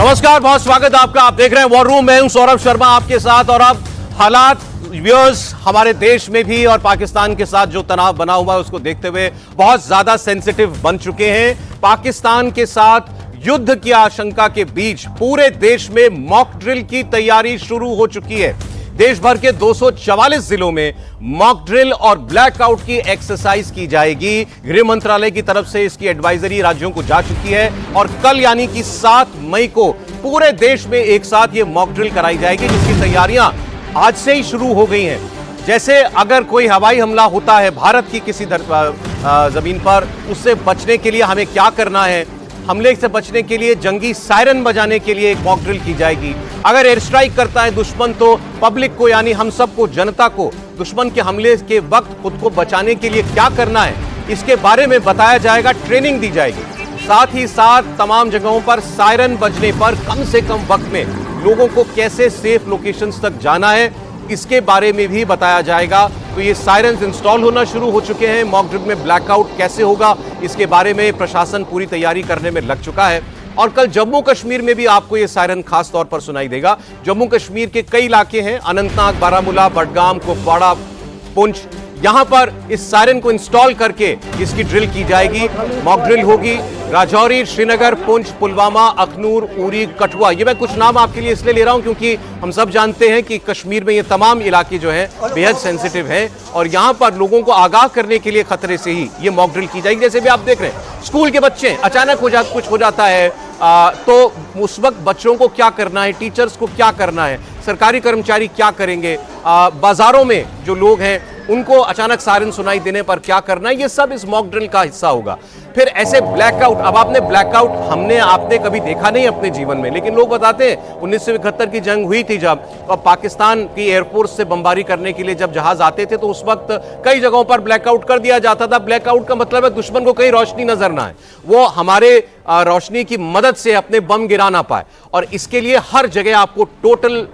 नमस्कार, बहुत स्वागत है आपका। आप देख रहे हैं वॉर रूम। मैं हूं सौरभ शर्मा आपके साथ। और अब हालात व्यूअर्स हमारे देश में भी और पाकिस्तान के साथ जो तनाव बना हुआ है उसको देखते हुए बहुत ज्यादा सेंसिटिव बन चुके हैं। पाकिस्तान के साथ युद्ध की आशंका के बीच पूरे देश में मॉक ड्रिल की तैयारी शुरू हो चुकी है। देश भर के 244 जिलों में मॉक ड्रिल और ब्लैकआउट की एक्सरसाइज की जाएगी। गृह मंत्रालय की तरफ से इसकी एडवाइजरी राज्यों को जा चुकी है और कल यानी कि 7 मई को पूरे देश में एक साथ ये मॉक ड्रिल कराई जाएगी, जिसकी तैयारियां आज से ही शुरू हो गई हैं। जैसे अगर कोई हवाई हमला होता है भारत की किसी जमीन पर, उससे बचने के लिए हमें क्या करना है, हमले से बचने के लिए जंगी सायरन बजाने के लिए एक मॉक ड्रिल की जाएगी। अगर एयर स्ट्राइक करता है दुश्मन तो पब्लिक को यानी हम सबको, जनता को दुश्मन के हमले के वक्त खुद को बचाने के लिए क्या करना है, इसके बारे में बताया जाएगा, ट्रेनिंग दी जाएगी। साथ ही साथ तमाम जगहों पर सायरन बजने पर कम से कम वक्त में लोगों को कैसे सेफ लोकेशंस तक जाना है, इसके बारे में भी बताया जाएगा। तो ये सायरन्स इंस्टॉल होना शुरू हो चुके हैं। मॉक ड्रिल में ब्लैकआउट कैसे होगा, इसके बारे में प्रशासन पूरी तैयारी करने में लग चुका है। और कल जम्मू कश्मीर में भी आपको ये सायरन खास तौर पर सुनाई देगा। जम्मू कश्मीर के कई इलाके हैं, अनंतनाग, बारामूला, बडगाम, कुपवाड़ा, पुंछ, यहां पर इस सायरन को इंस्टॉल करके इसकी ड्रिल की जाएगी। मॉक ड्रिल होगी राजौरी, श्रीनगर, पुंछ, पुलवामा, अखनूर, उरी, कठुआ। ये मैं कुछ नाम आपके लिए इसलिए ले रहा हूं क्योंकि हम सब जानते हैं कि कश्मीर में ये तमाम इलाके जो हैं बेहद सेंसिटिव हैं और यहां पर लोगों को आगाह करने के लिए खतरे से ही ये मॉक ड्रिल की जाएगी। जैसे भी आप देख रहे हैं, स्कूल के बच्चे अचानक कुछ हो जाता है तो उस वक्त बच्चों को क्या करना है, टीचर्स को क्या करना है, सरकारी कर्मचारी क्या करेंगे, बाजारों में जो लोग हैं उनको अचानक सायरन सुनाई देने पर क्या करना है, ये सब इस मॉक ड्रिल का हिस्सा होगा। फिर ऐसे ब्लैकआउट, अब आपने ब्लैकआउट आपने कभी देखा नहीं अपने जीवन में, लेकिन लोग बताते हैं 1971 की जंग हुई थी जब, और पाकिस्तान की एयरफोर्स से बमबारी करने के लिए जब जहाज आते थे तो उस वक्त कई जगहों पर ब्लैकआउट कर दिया जाता था। ब्लैकआउट का मतलब है दुश्मन को कहीं रोशनी नजर ना आए, वो हमारे रोशनी की मदद से अपने बम गिरा ना पाए। और इसके लिए हर जगह आपको टोटल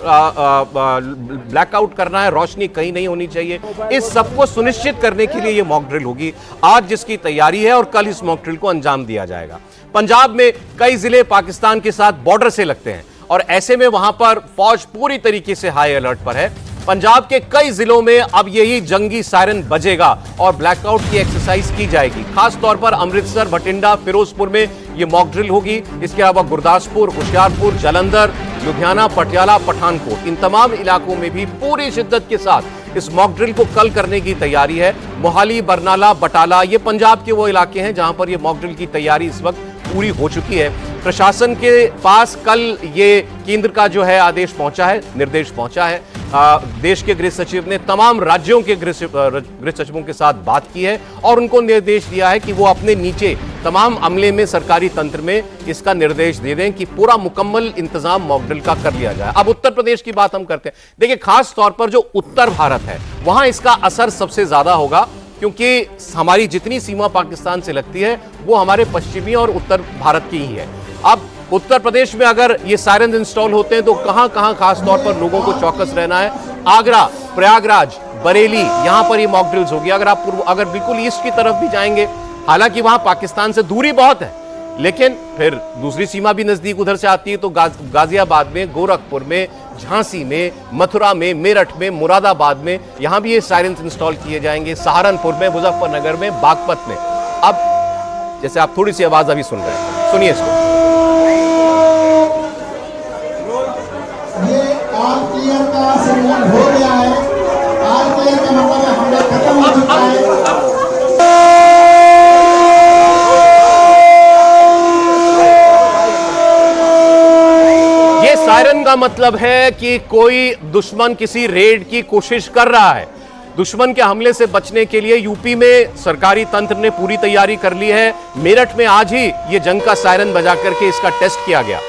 ब्लैकआउट करना है, रोशनी कहीं नहीं होनी चाहिए। इस सबको सुनिश्चित करने के लिए ये मॉक ड्रिल होगी आज, जिसकी तैयारी है, और कल इस मॉक ड्रिल को अंजाम दिया जाएगा। पंजाब में कई जिले पाकिस्तान के साथ बॉर्डर से लगते हैं और ऐसे में वहां पर फौज पूरी तरीके से हाई अलर्ट पर है। पंजाब के कई जिलों में अब यही जंगी सायरन बजेगा और ब्लैकआउट की एक्सरसाइज की जाएगी। खास तौर पर अमृतसर, बठिंडा, फिरोजपुर में ये मॉक ड्रिल होगी। इसके अलावा गुरदासपुर, होशियारपुर, जालंधर, लुधियाना, पटियाला, पठानकोट, इन तमाम इलाकों में भी पूरी शिद्दत के साथ इस मॉक ड्रिल को कल करने की तैयारी है। मोहाली, बरनाला, बटाला, ये पंजाब के वो इलाके हैं जहां पर ये मॉक ड्रिल की तैयारी इस वक्त पूरी हो चुकी है। प्रशासन के पास कल ये केंद्र का जो है आदेश पहुंचा है, निर्देश पहुंचा है। देश के गृह सचिव ने तमाम राज्यों के गृह सचिवों के साथ बात की है और उनको निर्देश दिया है कि वो अपने नीचे तमाम अमले में, सरकारी तंत्र में इसका निर्देश दे दें कि पूरा मुकम्मल इंतजाम मॉक ड्रिल का कर लिया जाए। अब उत्तर प्रदेश की बात हम करते हैं। देखिए, खास तौर पर जो उत्तर भारत है वहां इसका असर सबसे ज्यादा होगा क्योंकि हमारी जितनी सीमा पाकिस्तान से लगती है वो हमारे पश्चिमी और उत्तर भारत की ही है। अब उत्तर प्रदेश में अगर ये सायरन इंस्टॉल होते हैं तो कहां कहां खास तौर पर लोगों को चौकस रहना है। आगरा, प्रयागराज, बरेली, यहां पर ये मॉक ड्रिल्स होगी। अगर बिल्कुल ईस्ट की तरफ भी जाएंगे, हालांकि वहां पाकिस्तान से दूरी बहुत है, लेकिन फिर दूसरी सीमा भी नजदीक उधर से आती है, तो गाजियाबाद में, गोरखपुर में, झांसी में, मथुरा में, मेरठ में, मुरादाबाद में, यहां भी ये सायरन इंस्टॉल किए जाएंगे। सहारनपुर में, मुजफ्फरनगर में, बागपत में। अब जैसे आप थोड़ी सी आवाज अभी सुन रहे हैं, सुनिए इसको। ये ऑल क्लियर का सिग्नल हो गया है। ऑल क्लियर का मतलब है हमला खत्म हो चुका है। ये सायरन का मतलब है कि कोई दुश्मन किसी रेड की कोशिश कर रहा है। दुश्मन के हमले से बचने के लिए यूपी में सरकारी तंत्र ने पूरी तैयारी कर ली है। मेरठ में आज ही ये जंग का सायरन बजा करके इसका टेस्ट किया गया।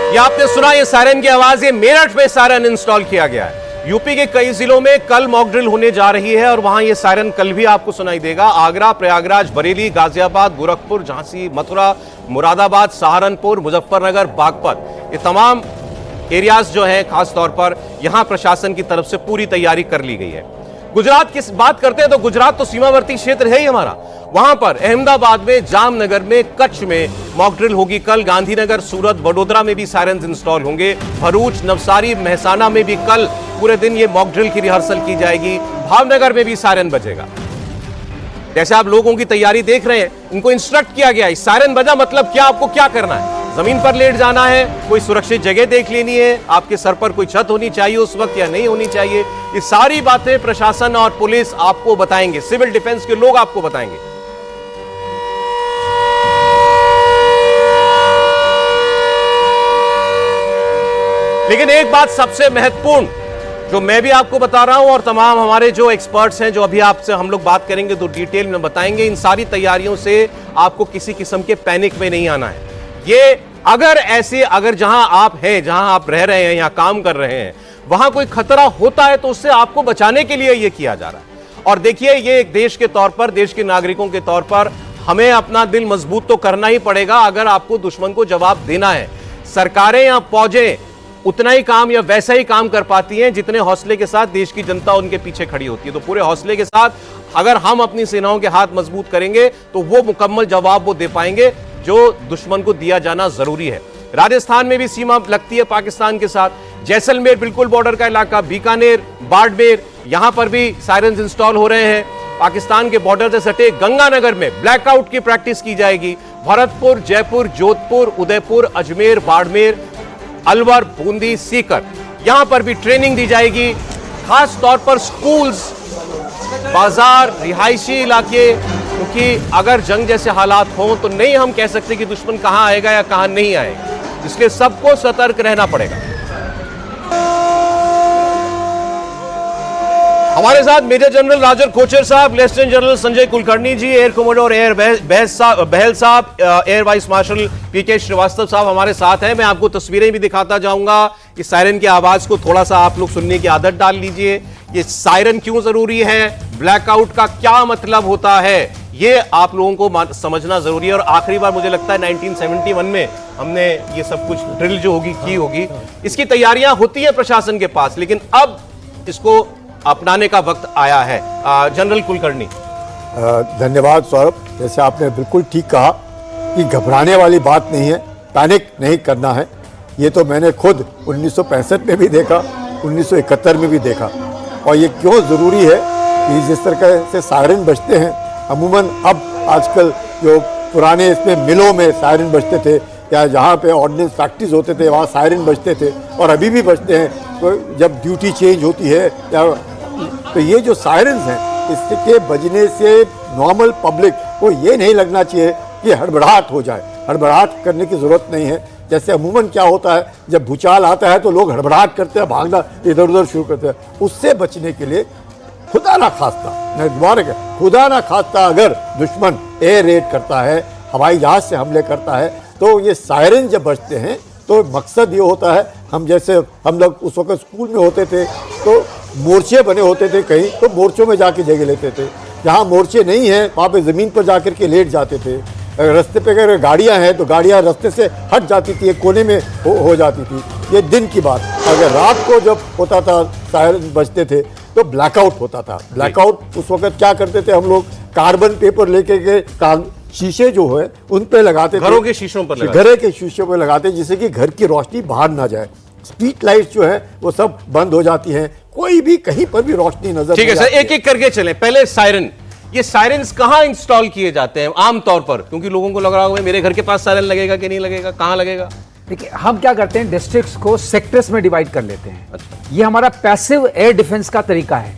ये आपने सुना, ये सायरन की आवाज, ये मेरठ में सायरन इंस्टॉल किया गया है। यूपी के कई जिलों में कल मॉक ड्रिल होने जा रही है और वहां ये सायरन कल भी आपको सुनाई देगा। आगरा, प्रयागराज, बरेली, गाजियाबाद, गोरखपुर, झांसी, मथुरा, मुरादाबाद, सहारनपुर, मुजफ्फरनगर, बागपत, ये तमाम एरियाज जो हैं खास तौर पर यहां प्रशासन की तरफ से पूरी तैयारी कर ली गई है। गुजरात की बात करते हैं तो गुजरात तो सीमावर्ती क्षेत्र है ही हमारा। वहां पर अहमदाबाद में, जामनगर में, कच्छ में मॉक ड्रिल होगी कल। गांधीनगर, सूरत, वडोदरा में भी सायरन्स इंस्टॉल होंगे। भरूच, नवसारी, महसाना में भी कल पूरे दिन ये मॉक ड्रिल की रिहर्सल की जाएगी। भावनगर में भी सायरन बजेगा। जैसे आप लोगों की तैयारी देख रहे हैं, इनको इंस्ट्रक्ट किया गया है सायरन बजा मतलब क्या, आपको क्या करना है। जमीन पर लेट जाना है, कोई सुरक्षित जगह देख लेनी है, आपके सर पर कोई छत होनी चाहिए उस वक्त या नहीं होनी चाहिए। ये सारी बातें प्रशासन और पुलिस आपको बताएंगे, सिविल डिफेंस के लोग आपको बताएंगे। लेकिन एक बात सबसे महत्वपूर्ण जो मैं भी आपको बता रहा हूं और तमाम हमारे जो एक्सपर्ट्स हैं, जो अभी आपसे हम लोग बात करेंगे तो डिटेल में बताएंगे, इन सारी तैयारियों से आपको किसी किस्म के पैनिक में नहीं आना है। ये अगर जहां आप हैं, जहां आप रह रहे हैं, यहां काम कर रहे हैं, वहां कोई खतरा होता है तो उससे आपको बचाने के लिए यह किया जा रहा है। और देखिए, ये एक देश के तौर पर, देश के नागरिकों के तौर पर हमें अपना दिल मजबूत तो करना ही पड़ेगा अगर आपको दुश्मन को जवाब देना है। सरकारें या फौजें उतना ही काम या वैसा ही काम कर पाती हैं जितने हौसले के साथ देश की जनता उनके पीछे खड़ी होती है। तो पूरे हौसले के साथ अगर हम अपनी सेनाओं के हाथ मजबूत करेंगे तो वो मुकम्मल जवाब वो दे पाएंगे जो दुश्मन को दिया जाना जरूरी है। राजस्थान में भी सीमा लगती है पाकिस्तान के साथ। जैसलमेर बिल्कुल बॉर्डर का इलाका, बीकानेर, बाड़मेर, यहां पर भी सायरन्स इंस्टॉल हो रहे हैं। पाकिस्तान के बॉर्डर से सटे गंगानगर में ब्लैकआउट की प्रैक्टिस की जाएगी। भरतपुर, जयपुर, जोधपुर, उदयपुर, अजमेर, बाड़मेर, अलवर, बूंदी, सीकर, यहां पर भी ट्रेनिंग दी जाएगी। खास तौर पर स्कूल्स, बाजार, रिहायशी इलाके, क्योंकि अगर जंग जैसे हालात हों तो नहीं हम कह सकते कि दुश्मन कहां आएगा या कहां नहीं आएगा, इसलिए सबको सतर्क रहना पड़ेगा। हमारे साथ मेजर जनरल राजर कोचर साहब, लेफ्टिनेंट जनरल संजय कुलकर्णी जी, एयर कमोडोर एयर बहल साहब, एयर वाइस मार्शल पीके श्रीवास्तव साहब हमारे साथ हैं। मैं आपको तस्वीरें भी दिखाता जाऊंगा। इस सायरन की आवाज को थोड़ा सा आप लोग सुनने की आदत डाल लीजिए। ये सायरन क्यों जरूरी है, ब्लैकआउट का क्या मतलब होता है, ये आप लोगों को समझना जरूरी है। और आखिरी बार मुझे लगता है 1971 में हमने ये सब कुछ ड्रिल जो होगी की होगी। इसकी तैयारियां होती है प्रशासन के पास, लेकिन अब इसको अपनाने का वक्त आया है। जनरल कुलकर्णी। धन्यवाद सौरभ। जैसे आपने बिल्कुल ठीक कहा कि घबराने वाली बात नहीं है, पैनिक नहीं करना है। ये तो मैंने खुद 1965 में भी देखा, 1971 में भी देखा। और ये क्यों ज़रूरी है कि जिस तरह से सायरन बजते हैं, अमूमन अब आजकल जो पुराने इसमें मिलों में सायरन बजते थे या जहाँ पे ऑर्डिनेंस फैक्ट्रीज होते थे वहाँ सायरन बजते थे और अभी भी बजते हैं। तो जब ड्यूटी चेंज होती है या तो ये जो सायरन्स हैं, इसके बजने से नॉर्मल पब्लिक को ये नहीं लगना चाहिए कि हड़बड़ाहट हो जाए। हड़बड़ाहट करने की ज़रूरत नहीं है। जैसे अमूमन क्या होता है, जब भूचाल आता है तो लोग हड़बड़ाहट करते हैं, भागना इधर उधर शुरू करते हैं। उससे बचने के लिए खुदा ना खास्ता, मैं दोबारा कह, खुदा ना खास्ता अगर दुश्मन एयर रेड करता है, हवाई जहाज से हमले करता है, तो ये सायरन जब बजते हैं तो मकसद ये होता है, हम लोग उस वक्त स्कूल में होते थे तो मोर्चे बने होते थे कहीं, तो मोर्चों में जाके जगह लेते थे। जहाँ मोर्चे नहीं हैं वहाँ पे ज़मीन पर जाकर के लेट जाते थे। रास्ते पे अगर गाड़ियाँ हैं तो गाड़ियाँ रास्ते से हट जाती थी, एक कोने में हो जाती थी। ये दिन की बात। अगर रात को जब होता था सायरन बजते थे तो ब्लैकआउट होता था। ब्लैकआउट उस वक्त क्या करते थे हम लोग, कार्बन पेपर लेके के शीशे जो है उन पे लगाते थे, घरों के शीशों पर घरे के शीशों पर लगाते, जिससे कि घर की रोशनी बाहर ना जाए। स्ट्रीट लाइट्स जो है वो सब बंद हो जाती हैं, कोई भी कहीं पर भी रोशनी नजर। ठीक है सर, एक एक करके चलें। पहले सायरन, ये सायरन्स कहां इंस्टॉल किए जाते हैं आमतौर पर, क्योंकि लोगों को लग रहा होगा मेरे घर के पास सायरन लगेगा कि नहीं लगेगा, कहां लगेगा? देखिए, हम क्या करते हैं, डिस्ट्रिक्ट्स को सेक्टर्स में डिवाइड कर लेते हैं। अच्छा। ये हमारा पैसिव एयर डिफेंस का तरीका है।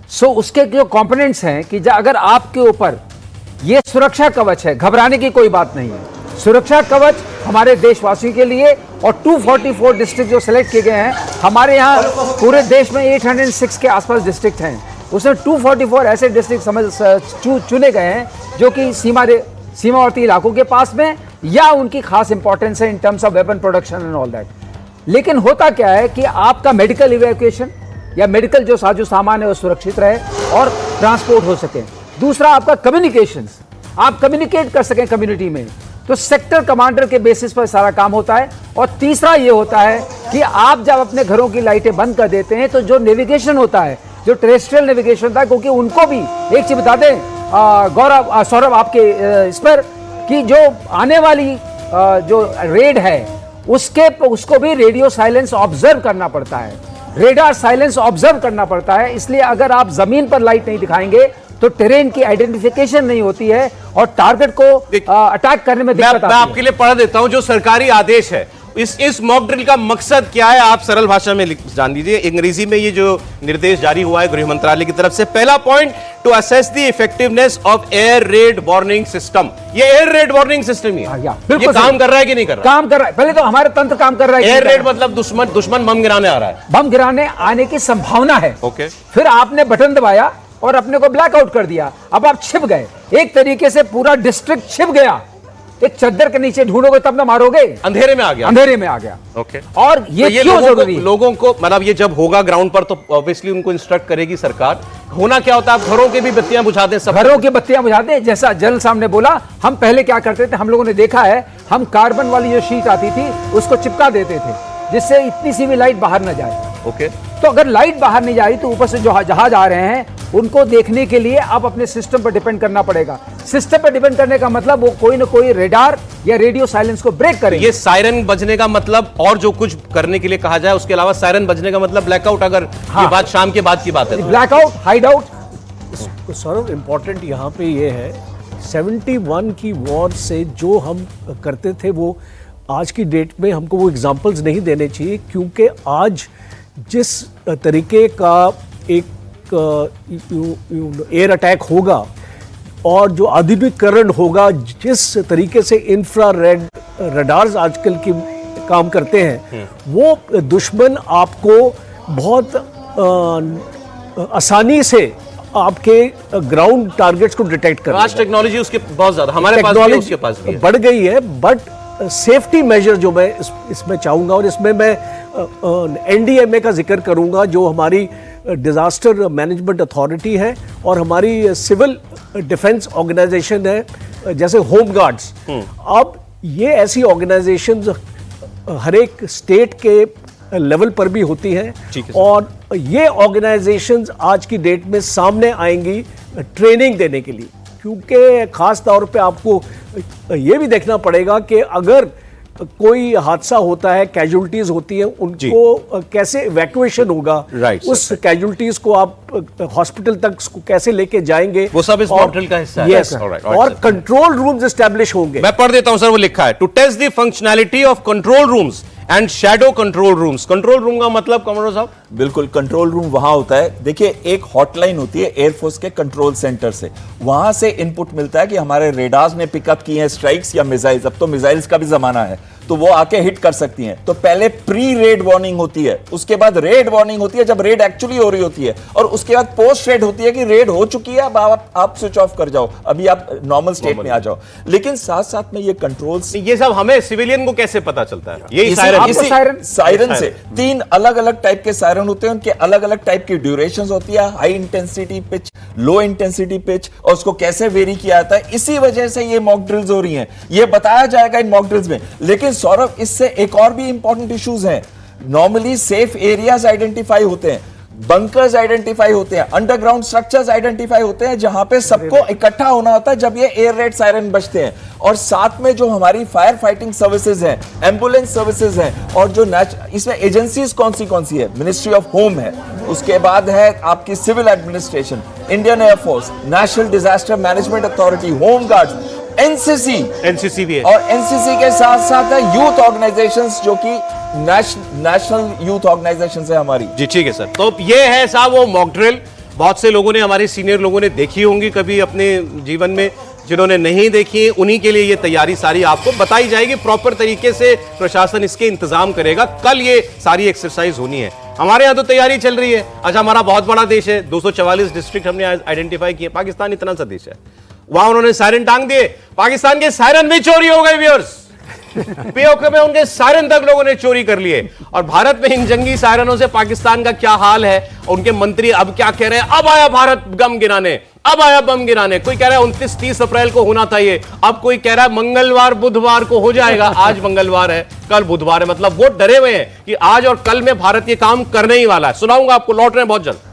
सो उसके जो कंपोनेंट्स हैं कि अगर आपके ऊपर ये सुरक्षा कवच है, घबराने की कोई बात नहीं है। सुरक्षा कवच हमारे देशवासियों के लिए, और 244 डिस्ट्रिक्ट जो सेलेक्ट किए गए हैं, हमारे यहाँ पूरे देश में 806 के आसपास डिस्ट्रिक्ट हैं, उसमें 244 ऐसे डिस्ट्रिक्ट चुने गए हैं जो कि सीमावर्ती इलाकों के पास में या उनकी खास इंपॉर्टेंस है in terms of weapon production and all that. लेकिन होता क्या है कि आपका मेडिकल इवैक्यूएशन या मेडिकल जो साजो सामान है वो सुरक्षित रहे और ट्रांसपोर्ट हो सके। दूसरा, आपका कम्युनिकेशंस, आप कम्युनिकेट कर सकें कम्युनिटी में। तो सेक्टर कमांडर के बेसिस पर सारा काम होता है। और तीसरा ये होता है कि आप जब अपने घरों की लाइटें बंद कर देते हैं तो जो नेविगेशन होता है, जो टेरेस्ट्रियल नेविगेशन होता है, क्योंकि उनको भी एक चीज बता दें गौरव, सौरभ, आपके इस पर कि जो आने वाली जो रेड है उसको भी रेडियो साइलेंस ऑब्जर्व करना पड़ता है, रेडार साइलेंस ऑब्जर्व करना पड़ता है। इसलिए अगर आप जमीन पर लाइट नहीं दिखाएंगे तो टेरेन की आइडेंटिफिकेशन नहीं होती है और टारगेट को अटैक करने में दिक्कत आती है। मैं आपके लिए पढ़ देता हूं जो सरकारी आदेश है। इस मॉक ड्रिल का मकसद क्या है, आप सरल भाषा में जान लीजिए। अंग्रेजी में ये जो निर्देश जारी हुआ है गृह मंत्रालय की तरफ से, पहला point, to assess the effectiveness of air raid warning system. ये एयर रेड वार्निंग सिस्टम ही है, ये काम कर रहा है कि नहीं कर रहा? काम कर रहा है। पहले तो हमारा तंत्र काम कर रहा है। एयर रेड मतलब दुश्मन बम गिराने आ रहा है, बम गिराने आने की संभावना है। ओके। फिर आपने बटन दबाया और अपने को ब्लैकआउट कर दिया, अब आप छिप गए। एक तरीके से पूरा डिस्ट्रिक्ट छिप गया। एक चद्दर के नीचे ढूंढोगे तब ना मारोगे, अंधेरे में आ गया। अंधेरे में आ गया। ओके। और ये तो क्यों जरूरी है? लोगों को मतलब ये जब होगा ग्राउंड पर तो ऑब्वियसली उनको इंस्ट्रक्ट करेगी सरकार। होना क्या होता है, आप घरों की भी बत्तियां बुझा दें, सब घरों की बत्तियां बुझा दें। जैसा जल साहब ने बोला, हम पहले क्या करते थे, हम लोगों ने देखा है, हम कार्बन वाली जो शीट आती थी उसको चिपका देते थे जिससे इतनी सी भी लाइट बाहर न जाए। ओके। तो अगर लाइट बाहर नहीं जा रही तो ऊपर से जो जहाज आ रहे हैं उनको देखने के लिए आप अपने सिस्टम पर डिपेंड करना पड़ेगा। सिस्टम पर डिपेंड करने का मतलब वो कोई ना कोई रेडार या रेडियो साइलेंस को ब्रेक करे। ये सायरन बजने का मतलब, और जो कुछ करने के लिए कहा जाए उसके अलावा सायरन बजने का मतलब ब्लैकआउट, अगर ये बात शाम के बाद की बात है, blackout, hide out. Saurabh, important यहाँ पे ये है, 71 की वॉर से जो हम करते थे वो आज की डेट में हमको वो एग्जाम्पल्स नहीं देने चाहिए, क्योंकि आज जिस तरीके का एक एयर अटैक होगा और जो आधुनिकीकरण होगा, जिस तरीके से इंफ्रारेड रडार्स आजकल की काम करते हैं, वो दुश्मन आपको बहुत आसानी से आपके ग्राउंड टारगेट्स को डिटेक्ट कर। आज टेक्नोलॉजी उसके बहुत ज्यादा, हमारे पास भी है, उसके पास भी है, बढ़ गई है। बट सेफ्टी मेजर जो मैं इसमें चाहूंगा, और इसमें मैं एनडीएमए का जिक्र करूंगा, जो हमारी डिजास्टर मैनेजमेंट अथॉरिटी है और हमारी सिविल डिफेंस ऑर्गेनाइजेशन है, जैसे होम गार्ड्स। अब ये ऐसी ऑर्गेनाइजेशंस हर एक स्टेट के लेवल पर भी होती हैं, और ये ऑर्गेनाइजेशंस आज की डेट में सामने आएंगी ट्रेनिंग देने के लिए, क्योंकि खास तौर पे आपको ये भी देखना पड़ेगा कि अगर कोई हादसा होता है, कैजुअलिटीज होती हैं, उनको कैसे इवैक्यूएशन होगा, उस कैजुअलिटीज को आप हॉस्पिटल तक कैसे लेके जाएंगे, वो सब इस मॉडल का हिस्सा है। यस, और कंट्रोल रूम्स एस्टैब्लिश होंगे। मैं पढ़ देता हूं सर, वो लिखा है, to test the functionality of control rooms and shadow control rooms. Control room का मतलब कमांडर साहब? बिल्कुल, कंट्रोल रूम वहां होता है, देखिए एक हॉटलाइन होती है एयरफोर्स के कंट्रोल सेंटर से, वहां से इनपुट मिलता है कि हमारे रेडार्स ने पिकअप की हैं स्ट्राइक्स या मिसाइल्स। अब तो मिसाइल्स का भी जमाना है, तो वो आके हिट कर सकती हैं। तो पहले प्री रेड वार्निंग होती है, उसके बाद रेड वार्निंग होती है जब रेड एक्चुअली हो रही होती है, और उसके बाद पोस्ट रेड होती है कि रेड हो चुकी है, अब आप स्विच ऑफ कर जाओ, अभी आप नॉर्मल स्टेट में आ जाओ। लेकिन साथ साथ में ये कंट्रोल्स, ये सब हमें सिविलियन को कैसे पता चलता है? ये सायरन से 3 अलग अलग टाइप के सायरन होते हैं, उनके अलग अलग टाइप की ड्यूरेशंस होती है, high intensity pitch, low intensity pitch, और उसको कैसे वेरी किया जाता है। इसी वजह से ये मॉक ड्रिल्स हो रही हैं, ये बताया जाएगा इन मॉक ड्रिल्स में। लेकिन सौरभ, इससे एक और भी इंपॉर्टेंट इश्यूज हैं। नॉर्मली सेफ एरियाज आइडेंटिफाई होते हैं, बंकर्स आइडेंटिफाई होते हैं, अंडरग्राउंड स्ट्रक्चर्स आइडेंटिफाई होते हैं, जहां पे सबको इकट्ठा होना होता है जब ये एयर रेड सायरन बजते हैं। और साथ में जो हमारी फायर फाइटिंग सर्विसेज हैं, एम्बुलेंस सर्विसेज हैं, और जो इसमें एजेंसीज कौन सी है, मिनिस्ट्री ऑफ होम है, उसके बाद है आपकी civil administration, Indian air force, national disaster management authority, home guards, NCC भी है, और एनसीसी के साथ साथ है यूथ ऑर्गेनाइजेशंस, जो कि नेशनल यूथ ऑर्गेनाइजेशंस है हमारी। जी ठीक है सर। तो ये है साहब वो मॉक ड्रिल, बहुत से लोगों ने, हमारे सीनियर लोगों ने देखी होंगी कभी अपने जीवन में, जिन्होंने नहीं देखी उन्हीं के लिए ये तैयारी सारी आपको बताई जाएगी। प्रॉपर तरीके से प्रशासन इसके इंतजाम करेगा। कल ये सारी एक्सरसाइज होनी है। हमारे यहाँ तो तैयारी चल रही है। अच्छा, हमारा बहुत बड़ा देश है, 244 डिस्ट्रिक्ट हमने आइडेंटिफाई किए। पाकिस्तान इतना सा देश है, वहां उन्होंने सायरन टांग दिए, पाकिस्तान के सायरन भी चोरी हो गए व्यूअर्स। पीओके में उनके सायरन तक लोगों ने चोरी कर लिए। और भारत में इन जंगी सायरनों से पाकिस्तान का क्या हाल है, उनके मंत्री अब क्या कह रहे हैं, अब आया भारत गम गिनाने। अब आया बम गिराने। कोई कह रहा है 29-30 अप्रैल को होना था ये, अब कोई कह रहा है मंगलवार बुधवार को हो जाएगा। आज मंगलवार है, कल बुधवार है, मतलब वो डरे हुए हैं कि आज और कल में भारत ये काम करने ही वाला है। सुनाऊंगा आपको, लौट रहे हैं बहुत जल्द।